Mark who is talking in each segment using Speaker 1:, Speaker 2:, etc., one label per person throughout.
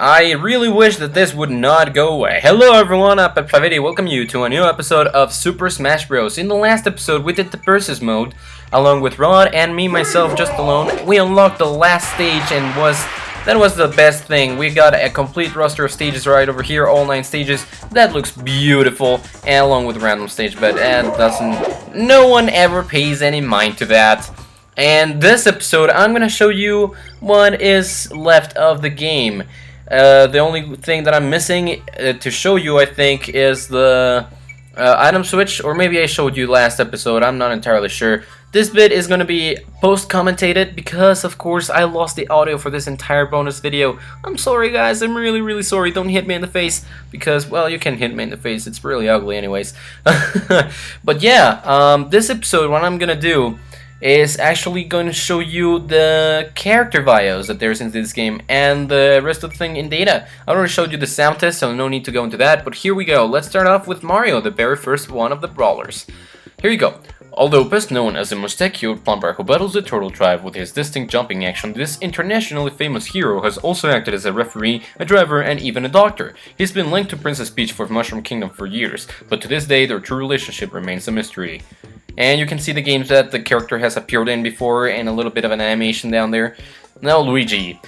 Speaker 1: I really wish that this would not go away. Hello everyone, I'm Pet580, welcome you to a new episode of Super Smash Bros. In the last episode we did the versus mode, along with Rod and me myself just alone. We unlocked the last stage and that was the best thing. We got a complete roster of stages right over here, all 9 stages. That looks beautiful, and along with random stage, but no one ever pays any mind to that. And this episode I'm gonna show you what is left of the game. The only thing that I'm missing to show you, I think, is the item switch, or maybe I showed you last episode, I'm not entirely sure. This bit is going to be post-commentated because, of course, I lost the audio for this entire bonus video. I'm sorry, guys, I'm really sorry. Don't hit me in the face because, well, you can hit me in the face. It's really ugly anyways. But yeah, this episode, what I'm going to do is actually going to show you the character bios that there's in this game and the rest of the thing in data. I already showed you the sound test, so no need to go into that, but here we go. Let's start off with Mario, the very first one of the brawlers. Here you go. Although best known as a mustachioed plumber who battles the Turtle Tribe with his distinct jumping action, this internationally famous hero has also acted as a referee, a driver, and even a doctor. He's been linked to Princess Peach for Mushroom Kingdom for years, but to this day their true relationship remains a mystery. And you can see the games that the character has appeared in before and a little bit of an animation down there. Now Luigi.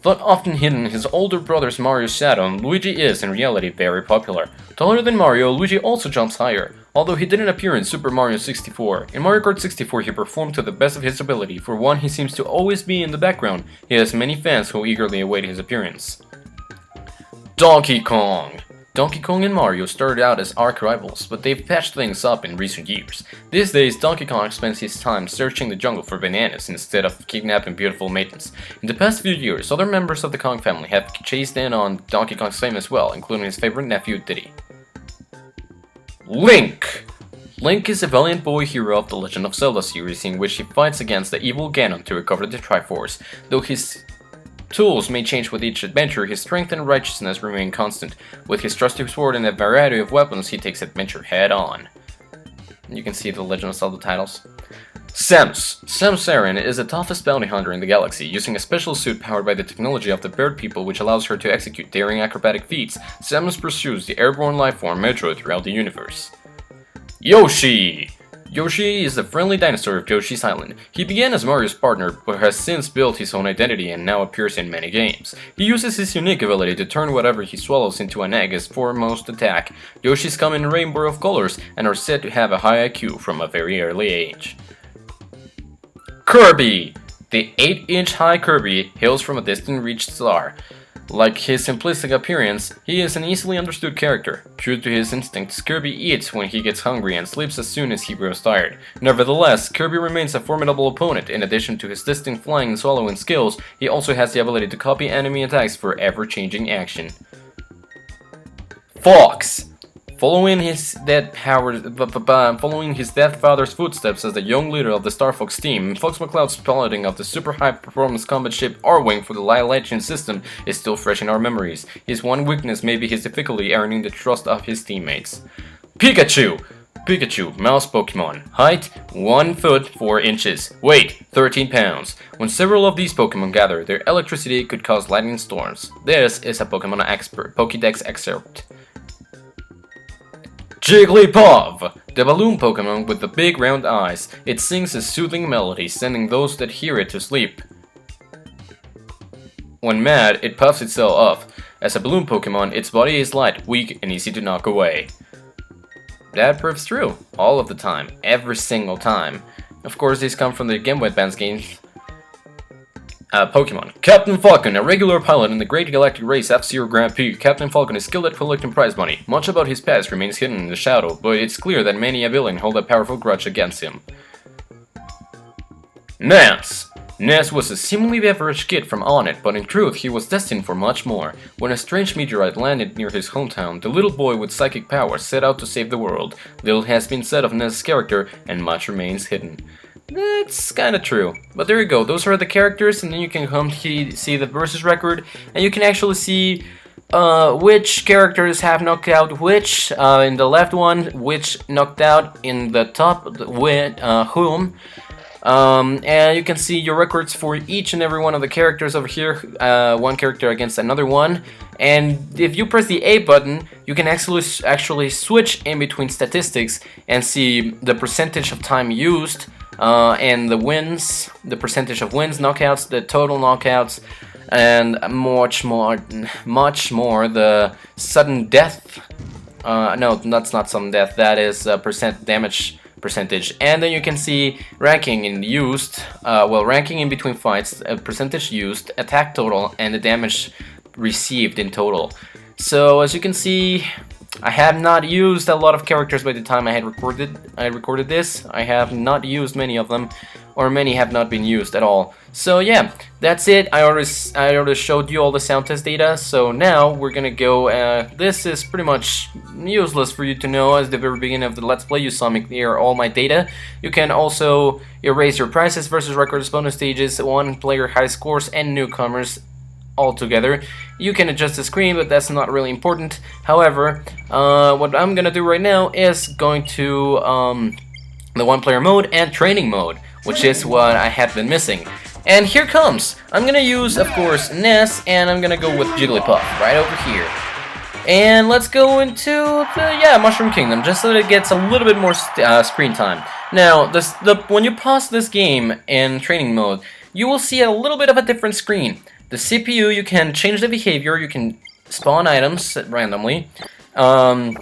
Speaker 1: But often hidden in his older brother's Mario's shadow, Luigi is in reality very popular. Taller than Mario, Luigi also jumps higher, although he didn't appear in Super Mario 64. In Mario Kart 64 he performed to the best of his ability. For one, he seems to always be in the background. He has many fans who eagerly await his appearance. Donkey Kong. Donkey Kong and Mario started out as arch rivals, but they've patched things up in recent years. These days, Donkey Kong spends his time searching the jungle for bananas instead of kidnapping beautiful maidens. In the past few years, other members of the Kong family have chased in on Donkey Kong's fame as well, including his favorite nephew, Diddy. Link! Link is a valiant boy hero of the Legend of Zelda series in which he fights against the evil Ganon to recover the Triforce. Though his tools may change with each adventure, his strength and righteousness remain constant. With his trusty sword and a variety of weapons, he takes adventure head on. You can see the Legend of Zelda titles. Samus. Samus Aran is the toughest bounty hunter in the galaxy, using a special suit powered by the technology of the bird people which allows her to execute daring acrobatic feats. Samus pursues the airborne lifeform Metro throughout the universe. Yoshi! Yoshi is the friendly dinosaur of Yoshi's Island. He began as Mario's partner, but has since built his own identity and now appears in many games. He uses his unique ability to turn whatever he swallows into an egg as foremost attack. Yoshis come in a rainbow of colors and are said to have a high IQ from a very early age. Kirby! The 8-inch high Kirby hails from a distant reached star. Like his simplistic appearance, he is an easily understood character. True to his instincts, Kirby eats when he gets hungry and sleeps as soon as he grows tired. Nevertheless, Kirby remains a formidable opponent. In addition to his distinct flying and swallowing skills, he also has the ability to copy enemy attacks for ever-changing action. Fox! Following his dead father's footsteps as the young leader of the Star Fox team, Fox McCloud's piloting of the super high-performance combat ship R-Wing for the Legend system is still fresh in our memories. His one weakness may be his difficulty earning the trust of his teammates. Pikachu! Pikachu, mouse Pokemon. Height, 1 foot 4 inches. Weight, 13 pounds. When several of these Pokemon gather, their electricity could cause lightning storms. This is a Pokédex excerpt. Jigglypuff! The balloon Pokemon with the big round eyes. It sings a soothing melody, sending those that hear it to sleep. When mad, it puffs itself off. As a balloon Pokemon, its body is light, weak, and easy to knock away. That proves true. All of the time. Every single time. Of course, these come from the Game Boy Advance games. Pokemon. Captain Falcon, a regular pilot in the Great Galactic Race F-Zero Grand Prix. Captain Falcon is skilled at collecting prize money. Much about his past remains hidden in the shadow, but it's clear that many a villain hold a powerful grudge against him. Nance. Nance was a seemingly average kid from Onett, but in truth he was destined for much more. When a strange meteorite landed near his hometown, the little boy with psychic powers set out to save the world. Little has been said of Nance's character, and much remains hidden. That's kinda true. But there you go, those are the characters, and then you can come see the versus record, and you can actually see which characters have knocked out which, in the left one, which knocked out in the top, with whom. And you can see your records for each and every one of the characters over here, one character against another one. And if you press the A button, you can actually switch in between statistics and see the percentage of time used, and the wins, the percentage of wins, knockouts, the total knockouts, and much more, the sudden death. No, that's not sudden death, that is percent damage percentage. And then you can see ranking in used, ranking in between fights, percentage used, attack total, and the damage received in total. So as you can see, I have not used a lot of characters by the time I recorded this. I have not used many of them, or many have not been used at all. So yeah, that's it. I already showed you all the sound test data. So now we're gonna go. This is pretty much useless for you to know. As the very beginning of the Let's Play, you saw me clear all my data. You can also erase your prizes versus records, bonus stages, one-player high scores, and newcomers all together. You can adjust the screen, but that's not really important. However, what I'm gonna do right now is going to the one-player mode and training mode, which is what I have been missing. And here comes. I'm gonna use, of course, Ness, and I'm gonna go with Jigglypuff right over here. And let's go into the Mushroom Kingdom, just so that it gets a little bit more screen time. Now, when you pause this game in training mode, you will see a little bit of a different screen. The CPU, you can change the behavior, you can spawn items randomly, and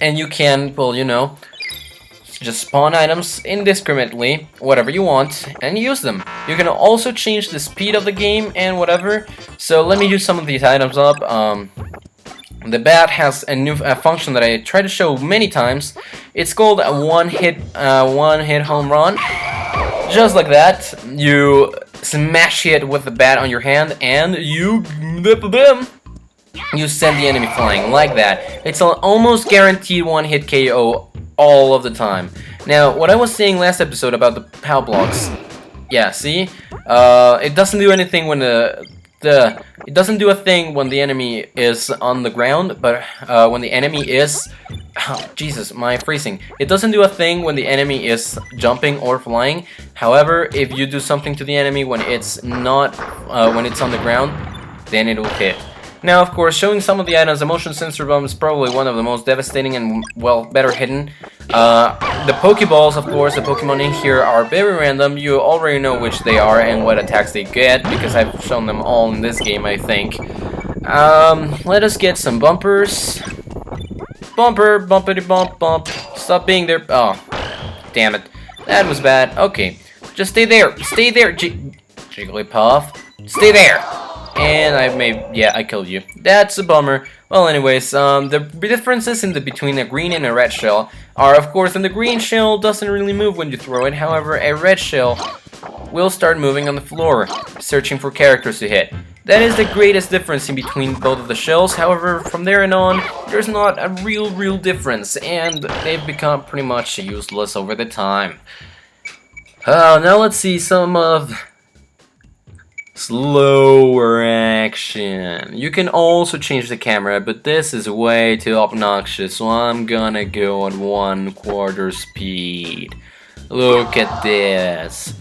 Speaker 1: you can, well, you know, just spawn items indiscriminately, whatever you want, and use them. You can also change the speed of the game and whatever. So let me use some of these items up. The bat has a new function that I tried to show many times. It's called a one-hit home run. Just like that, you smash it with the bat on your hand, and you send the enemy flying like that. It's an almost guaranteed one-hit KO all of the time. Now, what I was saying last episode about the POW blocks, yeah, see, it doesn't do anything when it doesn't do a thing when the enemy is on the ground, but when the enemy is, oh, Jesus, my phrasing. It doesn't do a thing when the enemy is jumping or flying. However, if you do something to the enemy when it's not, when it's on the ground, then it will hit. Now, of course, showing some of the items, the motion sensor bomb is probably one of the most devastating and, well, better hidden. The Pokeballs, of course, the Pokemon in here are very random. You already know which they are and what attacks they get, because I've shown them all in this game, I think. Let us get some bumpers. Bumper, bumpity bump, bump. Stop being there. Oh, damn it. That was bad. Okay, just stay there. Stay there, Jigglypuff. Stay there. And I killed you. That's a bummer. Well, anyways, the differences between a green and a red shell are, of course, the green shell doesn't really move when you throw it. However, a red shell will start moving on the floor, searching for characters to hit. That is the greatest difference in between both of the shells. However, from there and on, there's not a real difference, and they've become pretty much useless over the time. Now let's see some of slower action. You can also change the camera, but this is way too obnoxious, so I'm gonna go at 1/4 speed. Look at this.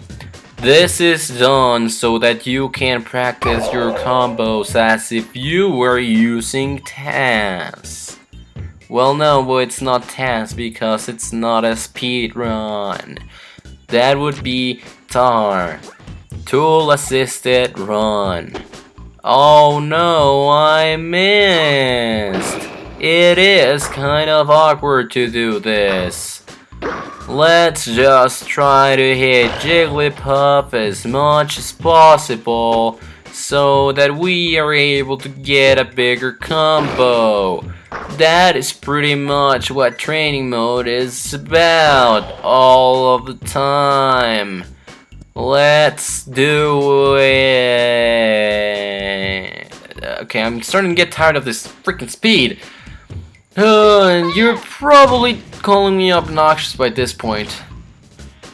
Speaker 1: This is done so that you can practice your combos as if you were using TAS. Well, no, it's not TAS because it's not a speed run. That would be TAR. Tool assisted run. Oh no, I missed. It is kind of awkward to do this. Let's just try to hit Jigglypuff as much as possible so that we are able to get a bigger combo. That is pretty much what training mode is about all of the time. Let's do it. Okay, I'm starting to get tired of this freaking speed. And you're probably calling me obnoxious by this point.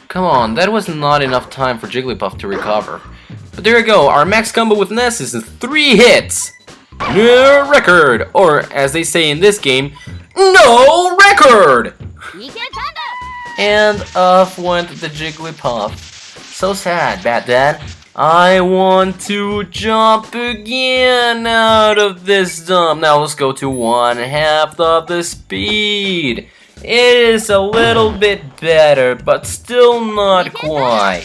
Speaker 1: Come on, that was not enough time for Jigglypuff to recover. But there you go, our max combo with Ness is 3 hits. No record! Or, as they say in this game, no record! And off went the Jigglypuff. So sad, Bad Dad. I want to jump again out of this dump. Now let's go to 1/2 of the speed. It is a little bit better, but still not quite.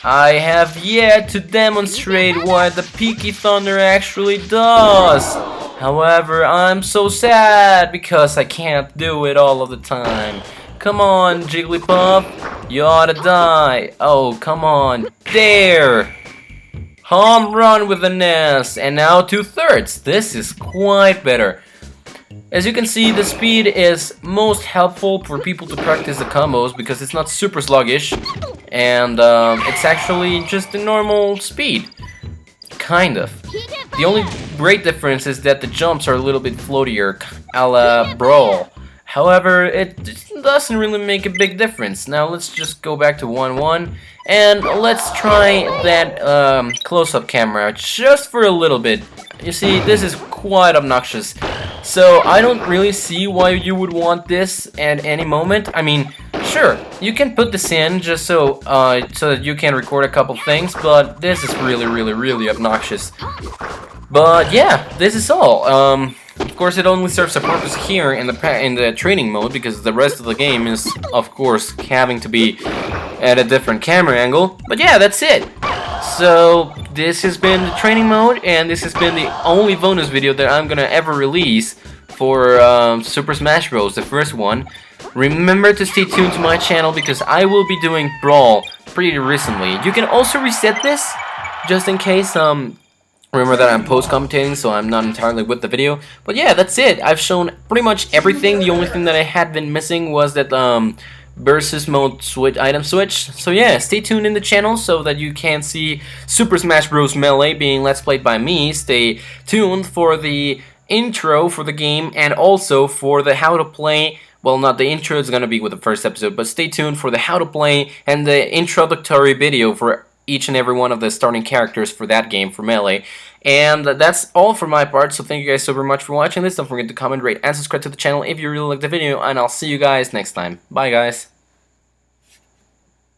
Speaker 1: I have yet to demonstrate what the Peaky Thunder actually does. However, I'm so sad because I can't do it all of the time. Come on, Jigglypuff. You ought to die. Oh, come on. There. Home run with an S. And now 2/3. This is quite better. As you can see, the speed is most helpful for people to practice the combos because it's not super sluggish. And it's actually just a normal speed. Kind of. The only great difference is that the jumps are a little bit floatier, a la Brawl. However, it doesn't really make a big difference. Now let's just go back to 1/1 and let's try that close-up camera just for a little bit. You see, this is quite obnoxious. So I don't really see why you would want this at any moment. I mean, sure, you can put this in just so that you can record a couple things, but this is really obnoxious. But yeah, this is all. Of course, it only serves a purpose here in the training mode because the rest of the game is, of course, having to be at a different camera angle. But yeah, that's it. So this has been the training mode, and this has been the only bonus video that I'm gonna ever release for Super Smash Bros. The first one. Remember to stay tuned to my channel because I will be doing Brawl pretty recently. You can also reset this just in case. Remember that I'm post-commentating, so I'm not entirely with the video. But yeah, that's it. I've shown pretty much everything. The only thing that I had been missing was that versus mode item switch. So yeah, stay tuned in the channel so that you can see Super Smash Bros. Melee being let's played by me. Stay tuned for the intro for the game and also for the how to play. Well, not the intro, it's gonna be with the first episode, but stay tuned for the how to play and the introductory video for each and every one of the starting characters for that game for Melee. And that's all for my part, so thank you guys so very much for watching this. Don't forget to comment, rate, and subscribe to the channel if you really liked the video, and I'll see you guys next time. Bye guys.